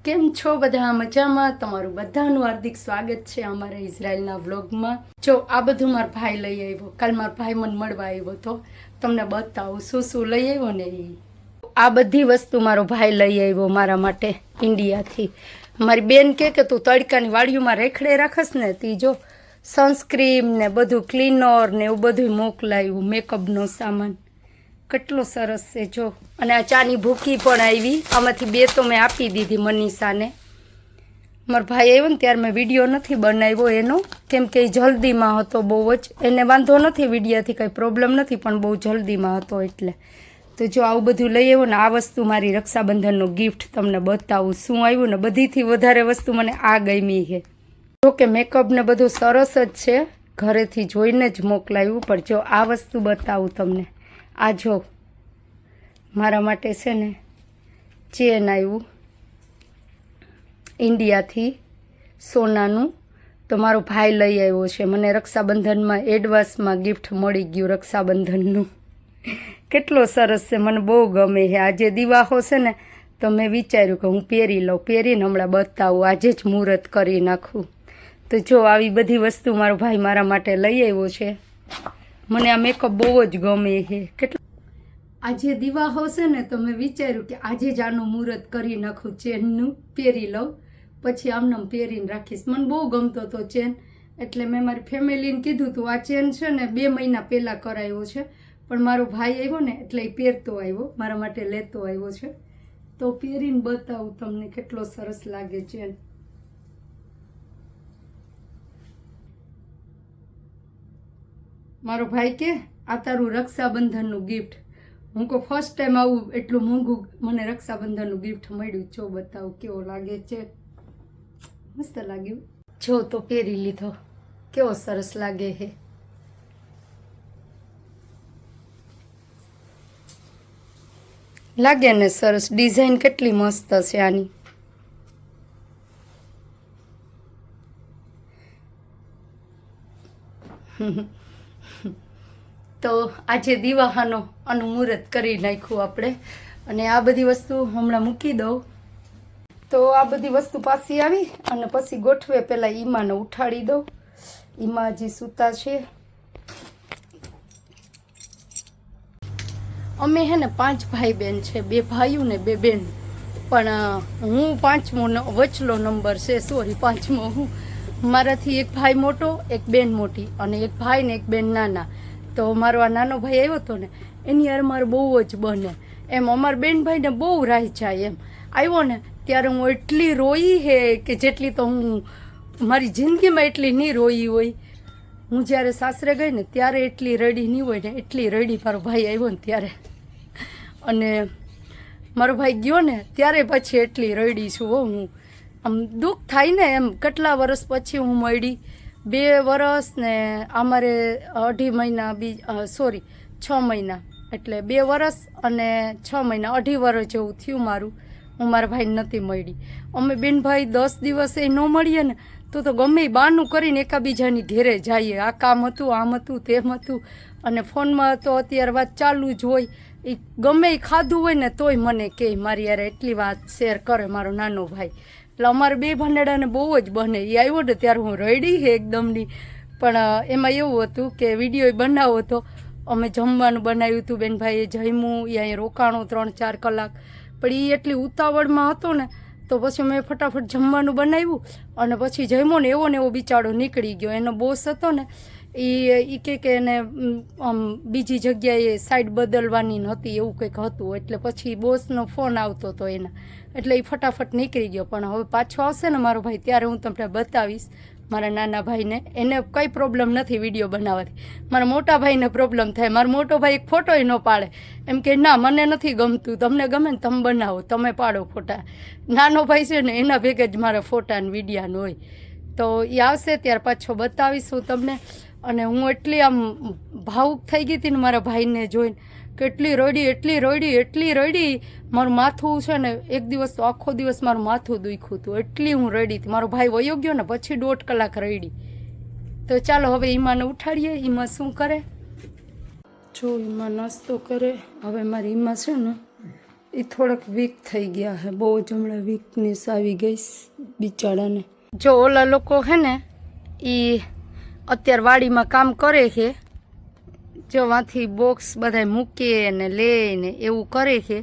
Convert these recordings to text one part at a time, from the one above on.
કેમ છો બધા મજામાં? તમારું બધાનું હાર્દિક સ્વાગત છે અમારા ઇઝરાયલના વ્લોગમાં. જો આ બધું મારો ભાઈ લઈ આવ્યો. કાલ મારો ભાઈ મને મળવા આવ્યો તો તમને બતાવું શું લઈ આવ્યો ને એ. આ બધી વસ્તુ મારો ભાઈ લઈ આવ્યો મારા માટે ઇન્ડિયાથી. મારી બેન કે તું તડકાની વાડીઓમાં રેખડે રાખસ ને તી જો સનસ્ક્રીમ ને બધું ક્લીનર ને એવું બધું મોકલાવ્યું, મેકઅપનો સામાન કેટલો સરસ છે જો. અને આ ચાની ભૂકી પણ આવી, આમાંથી બે તો મેં આપી દીધી મનીષાને. મારો ભાઈ આવ્યો ને ત્યારે મેં વિડીયો નથી બનાવ્યો એનો, કેમ કે એ જલ્દીમાં હતો બહુ જ. એને વાંધો નથી વિડીયોથી, કંઈ પ્રોબ્લેમ નથી, પણ બહુ જલ્દીમાં હતો એટલે. તો જો આવું બધું લઈ આવ્યો ને, આ વસ્તુ મારી રક્ષાબંધનનું ગિફ્ટ તમને બતાવું શું આવ્યું ને. બધીથી વધારે વસ્તુ મને આ ગમી છે. જો કે મેકઅપ ને બધું સરસ જ છે, ઘરેથી જોઈને જ મોકલાવ્યું. પણ જો આ વસ્તુ બતાવું તમને. આ જો મારા માટે છે ને ચેન આવ્યું ઇન્ડિયાથી સોનાનું. તો મારો ભાઈ લઈ આવ્યો છે મને રક્ષાબંધનમાં, એડવાન્સમાં ગિફ્ટ મળી ગયું રક્ષાબંધનનું. કેટલો સરસ છે, મને બહુ ગમે છે. આજે દિવાહો છે ને તો મેં વિચાર્યું કે હું પહેરી લઉં, પહેરીને હમણાં બતાવું, આજે જ મુહૂર્ત કરી નાખું. તો જો આવી બધી વસ્તુ મારો ભાઈ મારા માટે લઈ આવ્યો છે. મને આ મેકઅપ બહુ જ ગમે છે. આજે દિવાહો છે ને તો મેં વિચાર્યું કે આજે જ આનું મુહૂર્ત કરી નાખું, ચેનનું પહેરી લઉં, પછી આમનામ પહેરીને રાખીશ. મને બહુ ગમતો હતો ચેન, એટલે મેં મારી ફેમિલીને કીધું હતું આ ચેન છે ને 2 મહિના પહેલાં કરાવ્યો છે, પણ મારો ભાઈ આવ્યો ને એટલે એ પહેરતો આવ્યો, મારા માટે લેતો આવ્યો છે. તો પહેરીને બતાવું તમને કેટલો સરસ લાગે ચેન. મારો ભાઈ કે આ તારું રક્ષાબંધનનું ગિફ્ટ. હું કહું ફર્સ્ટ ટાઈમ આવું એટલું મોંઘું મને રક્ષાબંધનનું ગિફ્ટ મળ્યું. જો બતાવું કેવો લાગે છે. મસ્ત લાગ્યું. જો તો પહેરી લીધો, કેવો સરસ લાગે છે. લાગે ને સરસ, ડિઝાઇન કેટલી મસ્ત છે આની. તો આજે દિવાહાનો આનું મુહૂર્ત કરી નાખ્યું આપણે. અને આ બધી વસ્તુ હમણાં મૂકી દઉં. તો આ બધી વસ્તુ પાછી આવી અને પછી ગોઠવે પહેલાં ઈમાને ઉઠાડી દઉં. ઈમા હજી સૂતા છે. અમે હે ને 5 ભાઈ બહેન છે, 2 ભાઈઓ ને 2 બહેન. પણ હું 5મો વચલો નંબર છે, સોરી 5મો હું. મારાથી એક ભાઈ મોટો, એક બેન મોટી, અને એક ભાઈ ને એક બેન નાના. તો મારો આ નાનો ભાઈ આવ્યો હતો ને એની યાર મારે બહુ જ બને એમ. અમારા બેન ભાઈને બહુ રાહ જાય એમ. આવ્યો ને ત્યારે હું એટલી રોઈ હે કે જેટલી તો હું મારી જિંદગીમાં એટલી નહીં રોઈ હોય. હું જ્યારે સાસરે ગઈ ને ત્યારે એટલી રડી નહીં હોય ને એટલી રડી મારો ભાઈ આવ્યો ને ત્યારે. અને મારો ભાઈ ગયો ને ત્યારે પછી એટલી રડી છું હો હું. આમ દુઃખ થાય ને એમ. કેટલા વર્ષ પછી હું મળી, 2 વર્ષ ને અમારે 2.5 મહિના 6 મહિના, એટલે 2 વર્ષ અને 6 મહિના, 2.5 વર્ષ જેવું થયું મારું. હું મારા ભાઈને નથી મળી. અમે બેન ભાઈ 10 દિવસે ન મળીએ ને તો ગમે એ બહાનું કરીને એકાબીજાની ઘેરે જઈએ. આ કામ હતું, આમ હતું, તેમ હતું. અને ફોનમાં તો અત્યારે વાત ચાલુ જ હોય. એ ગમે એ ખાધું હોય ને તોય મને કહે, મારી યાર એટલી વાત શેર કરે મારો નાનો ભાઈ. એટલે અમારે 2 ભાંડેડાને બહુ જ બને. એ આવ્યો ને ત્યારે હું રડી હે એકદમની. પણ એમાં એવું હતું કે વિડીયો બનાવો તો અમે જમવાનું બનાવ્યું હતું, બેન ભાઈએ જમ્યું, એ અહીંયા રોકાણો 3-4 કલાક. પણ એ એટલી ઉતાવળમાં હતો ને તો પછી મેં ફટાફટ જમવાનું બનાવ્યું અને પછી જમ્યો ને એવો બિચારો નીકળી ગયો. એનો બોસ હતો ને એ કે એને બીજી જગ્યાએ સાઈડ બદલવાની નહોતી, એવું કંઈક હતું. એટલે પછી બોસનો ફોન આવતો હતો એના, એટલે એ ફટાફટ નીકળી ગયો. પણ હવે પાછો આવશે ને મારો ભાઈ ત્યારે હું તમને બતાવીશ મારા નાના ભાઈને. એને કંઈ પ્રોબ્લેમ નથી વિડીયો બનાવવાથી. મારા મોટા ભાઈને પ્રોબ્લેમ થાય. મારો મોટો ભાઈ એક ફોટોય ન પાડે, એમ કે ના મને નથી ગમતું, તમને ગમે ને તમે બનાવો, તમે પાડો ફોટા. નાનો ભાઈ છે ને એના ભેગે જ મારા ફોટા ને વિડીયાનો હોય. તો એ આવશે ત્યારે પાછો બતાવીશ હું તમને. અને હું એટલી આમ ભાવુક થઈ ગઈ હતી ને મારા ભાઈને જોઈને, કેટલી રડી. મારું માથું છે ને એક દિવસ તો આખો દિવસ મારું માથું દુખ્યું હતું, એટલી હું રડી હતી. મારો ભાઈ વયો ગયો ને પછી 1.5 કલાક રડી. તો ચાલો હવે ઈમાને ઉઠાડીએ. ઈમા શું કરે જો, ઈમા નાસ્તો કરે. હવે મારી ઈમા છે ને એ થોડાક વીક થઈ ગયા હે, બહુ જ હમણાં વીકનેસ આવી ગઈ બિચારાને. જો ઓલા લોકો હે ને એ અત્યારે વાડીમાં કામ કરે છે, જો વાંથી બોક્સ બધા મૂકે ને લે ને એવું કરે છે.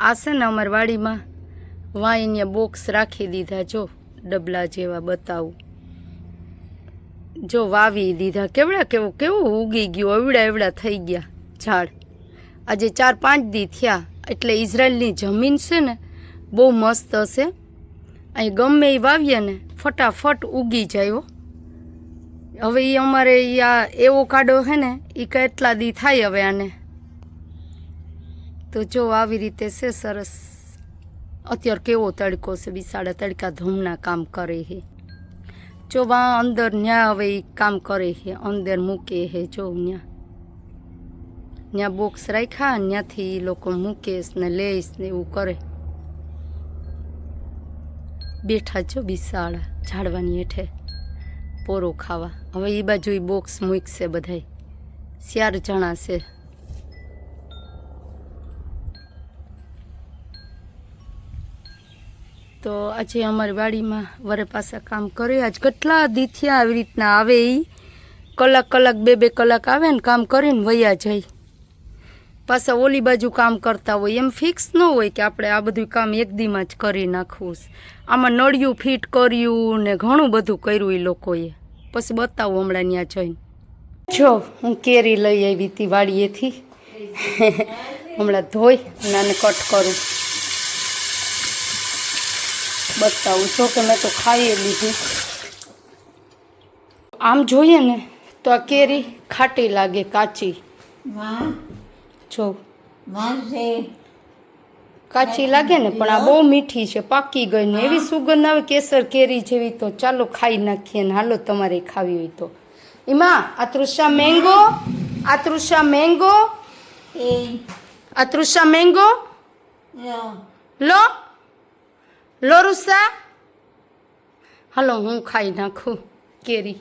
આ છે ને અમારી વાડીમાં વાઈને બોક્સ રાખી દીધા, જો ડબલા જેવા બતાવું, જો વાવી દીધા. કેવું ઉગી ગયું, એવડા એવડા થઈ ગયા ઝાડ. આજે 4-5 દી થયા. એટલે ઇઝરાયલની જમીન છે ને બહુ મસ્ત હશે. અહીં ગમે એ વાવીએ ને ફટાફટ ઉગી જાય. હવે એ અમારે આ એવો કાડો હે ને એ કેટલા દી થાય હવે આને. તો જો આવી રીતે છે સરસ. અત્યારે કેવો તડકો છે, બિસાડા તડકા ધૂમના કામ કરે છે. જો વા અંદર ન્યા હવે એ કામ કરે છે, અંદર મૂકે છે. જો ન્યા બોક્સ રાખ્યા, ત્યાંથી એ લોકો મૂકેશ ને લેશ ને એવું કરે. બેઠા છો બિસાડા ઝાડવાની હેઠે પોરો ખાવા. હવે એ બાજુ એ બોક્સ મૂકશે બધાય, 4 જણા છે. તો આજે અમારી વાડીમાં વરે પાછા કામ કરે. આજ કેટલા દી થયા આવી રીતના આવે. એ કલાક 2-2 કલાક આવે ને કામ કરીને વયા જાય. પાછા ઓલી બાજુ કામ કરતા હોય. એમ ફિક્સ ન હોય કે આપણે આ બધું કામ એક દીમાં જ કરી નાખવું. આમાં નળિયું ફિટ કર્યું ને ઘણું બધું કર્યું એ લોકોએ. પછી બતાવું હમણાં ત્યાં જઈને. જો હું કેરી લઈ આવી હતી વાડીએથી, હમણાં ધોઈ અને આને કટ કરું. બતાવું છો કે મેં તો ખાઈ લીધી. આમ જોઈએ ને તો આ કેરી ખાટી લાગે, કાચી. જો કાચી લાગે ને, પણ આ બહુ મીઠી છે, પાકી ગઈ ને એવી સુગંધ આવે કેસર કેરી જેવી. તો ચાલો ખાઈ નાખીએ ને. હાલો તમારે ખાવી હોય તો. એમાં આતૃષા મેંગો, આતૃષા મેંગો, આતૃષા મેંગો લો લોરુસા. હાલો હું ખાઈ નાખું કેરી.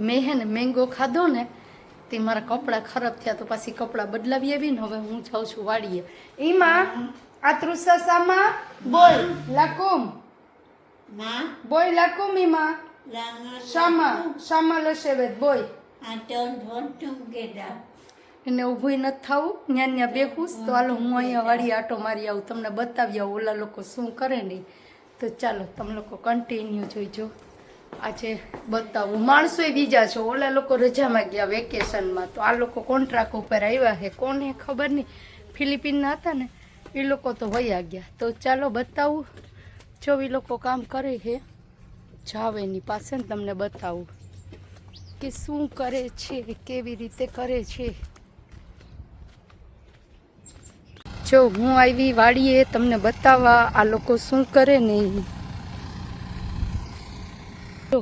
મેં હે ને મેંગો ખાધો ને તે મારા કપડાં ખરાબ થયા, તો પાછી કપડાં બદલાવી આવી ને. હવે હું જાઉં છું વાડીએ. એમાં આતૃષા સામા બોલ લાકુમ, બોય લાકુમ. એમાં શામા લસેવેત બોય. એને ઊભું નથી થવું, ન્યા બેહુસ. તો હાલો હું અહીંયા વાડી આટો મારી આવું, તમને બતાવી આવું ઓલા લોકો શું કરે નહીં. તો ચાલો તમે લોકો કન્ટિન્યુ જોઈજો. આજે બતાવું. માણસો બીજા છે, ઓલા લોકો રજામાં ગયા વેકેશનમાં. તો આ લોકો કોન્ટ્રાક્ટ ઉપર આવ્યા છે. કોને ખબર નહીં, ફિલિપિનના હતા ને એ લોકો તો વયા ગયા. તો ચાલો બતાવું. જો એ લોકો કામ કરે છે જાવેની પાસે ને તમને બતાવું કે શું કરે છે, કેવી રીતે કરે છે. જો હું આવી વાડીએ તમને બતાવવા આ લોકો શું કરે ને. જો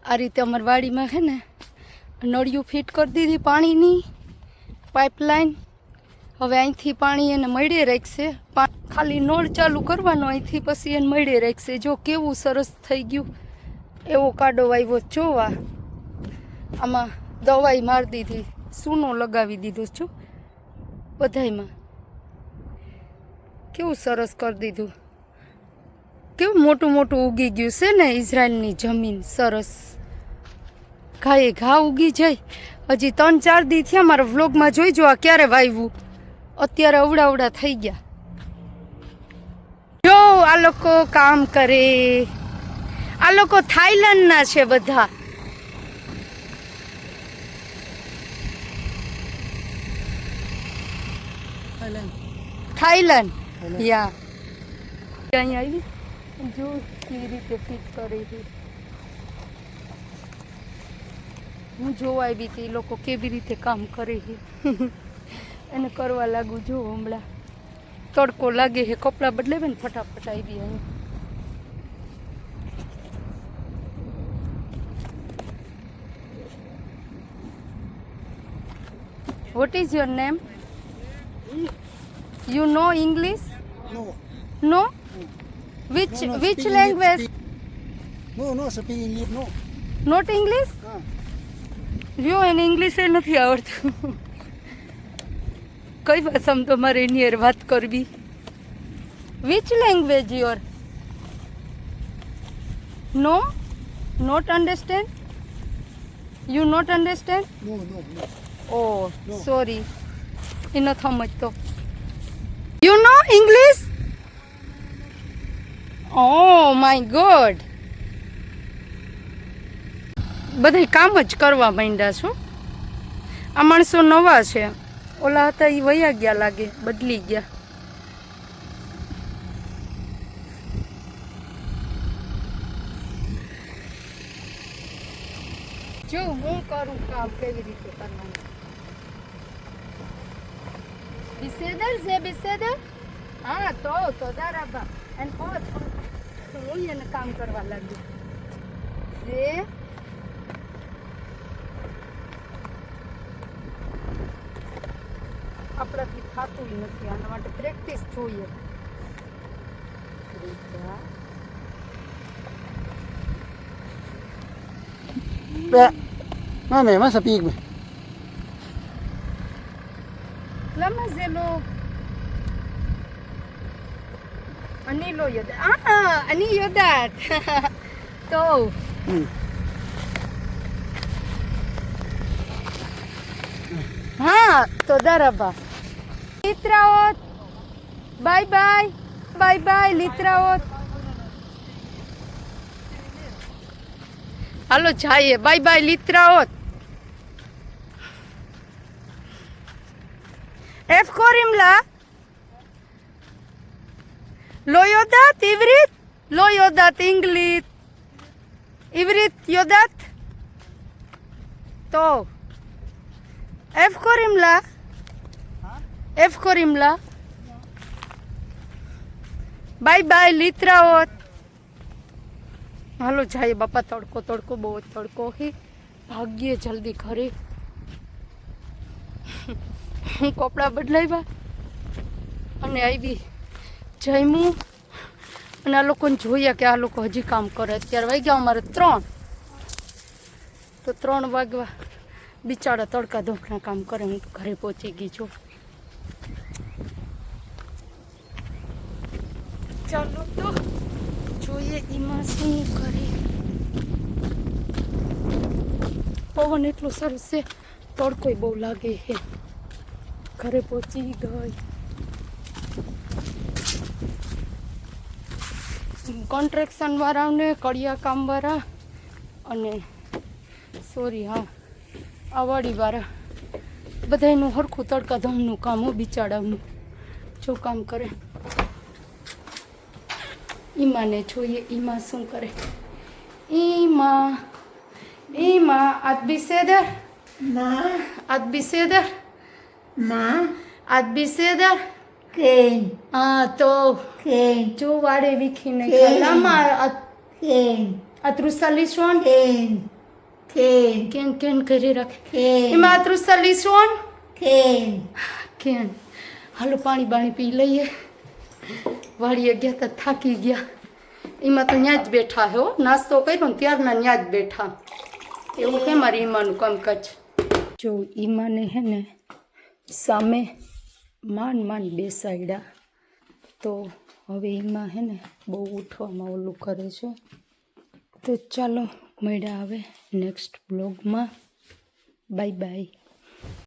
આ રીતે અમારી વાડીમાં છે ને નળિયું ફિટ કરી દીધી, પાણીની પાઇપલાઇન. હવે અહીંથી પાણી એને મળે રાખશે. ખાલી નળ ચાલુ કરવાનો અહીંથી, પછી એને મળે રાખશે. જો કેવું સરસ થઈ ગયું. એવો કાડો આવ્યો. જોવા આમાં દવાઈ મારી દીધી, સૂનો લગાવી દીધો છો બધાયમાં. કેવું સરસ કરી દીધું. કેવું મોટું મોટું ઉગી ગયું છે ને ઇઝરાયલની જમીન. સરસ ઘાએ ઘા ઉગી જાય. હજી 3-4 દી થયા. મારા વ્લોગમાં જોઈજો આ ક્યારે વાવ્યું. અત્યારે અવડા થઈ ગયા. જો આ લોકો કામ કરે. આ લોકો થાઈલેન્ડના છે બધા. થાઈલેન્ડ યા. અહીંયા આવી જો કેવી રીતે ફિટ કરે છે. હું જોવા આવી હતી એ લોકો કેવી રીતે કામ કરે છે. એને કરવા લાગુ. જો હમણાં તડકો લાગે છે, કપડાં બદલાવે ને ફટાફટ આવી. અહીં What is your name? You know English? No. No? Which language? No, speak English, no. Not English? જો એને ઇંગ્લિશ એ નથી આવડતું. કઈ ભાષામાં તમારે એની હારે વાત કરવી? Which language your? No not understand? You not understand? No, no, no. Oh, No. sorry. એ ન સમજતો. You know English? Oh my God. બધા કામ જ કરવા માંડ્યા છો. આ માણસો નવા છે. ઓલા હતા એ વયા ગયા લાગે, બદલી ગયા. જો હું કરું કામ કેવી રીતે કરવાનું. બિસેદર છે બિસેદર? હા તો દારાબા અને હું એને કામ કરવા લાગ્યું. જે આપણાથી થતું નથી, આના માટે પ્રેક્ટિસ જોઈએ. Mami, masa pig me. למה זה לא... אני לא יודעת. אני יודעת. טוב. תודה רבה. להתראות. ביי ביי. ביי ביי, להתראות. હાલો જઈએ. Bye bye, להתראות. איך קוראים לה? לא יודעת עברית? לא יודעת אנגלית. עברית יודעת? טוב. איך קוראים לה? איך קוראים לה? ביי ביי, להתראות. હાલો જાય બાપા. તડકો બહુ તડકો હે. ભાગ્યે જલ્દી ઘરે. હું કપડાં બદલાવ્યા અને આવી જમ્યું અને આ લોકોને જોયા કે આ લોકો હજી કામ કરે. અત્યારે વાગ્યા અમારે 3. તો 3 વાગવા બિચારા તડકા ધોકના કામ કરે. હું ઘરે પહોંચી ગઈ છું. ચાલો તો જોઈએ એમાં શું કરે. પવન એટલો સરસ છે, તડકોય બહુ લાગે છે. ઘરે પહોંચી ગઈ. કોન્ટ્રાક્શન વાળાને, કડિયા કામ વાળા અને સોરી હા આ વાડીવાળા બધાનું હરખું તડકા ધમનું કામ હો. બિચારાનું જો કામ કરે. ઈમાને જોઈએ ઈમા શું કરે. ઈમા ad biseder? ad biseder? ad biseder? כן, טוב. כן, જો વાડે વીખીને כן. למה כן, את רוצה לישון? כן, כן, כן કરી રાખે. כן, ઈમા את רוצה לישון? כן. કેન. હાલો પાણી બાણી પી લઈએ. વાડીએ ગયા તો થાકી ગયા. એમાં તો ત્યાં જ બેઠા હે હો. નાસ્તો કર્યો ને ત્યારના ત્યાં જ બેઠા. એવું કે મારી ઈમાનું કામકાજ. જો ઈમાને હે ને સામે માંડ બેસાડ્યા. તો હવે ઈમા હે ને બહુ ઉઠવામાં ઓલું કરે છે. તો ચાલો મળ્યા હવે નેક્સ્ટ બ્લોગમાં. Bye bye.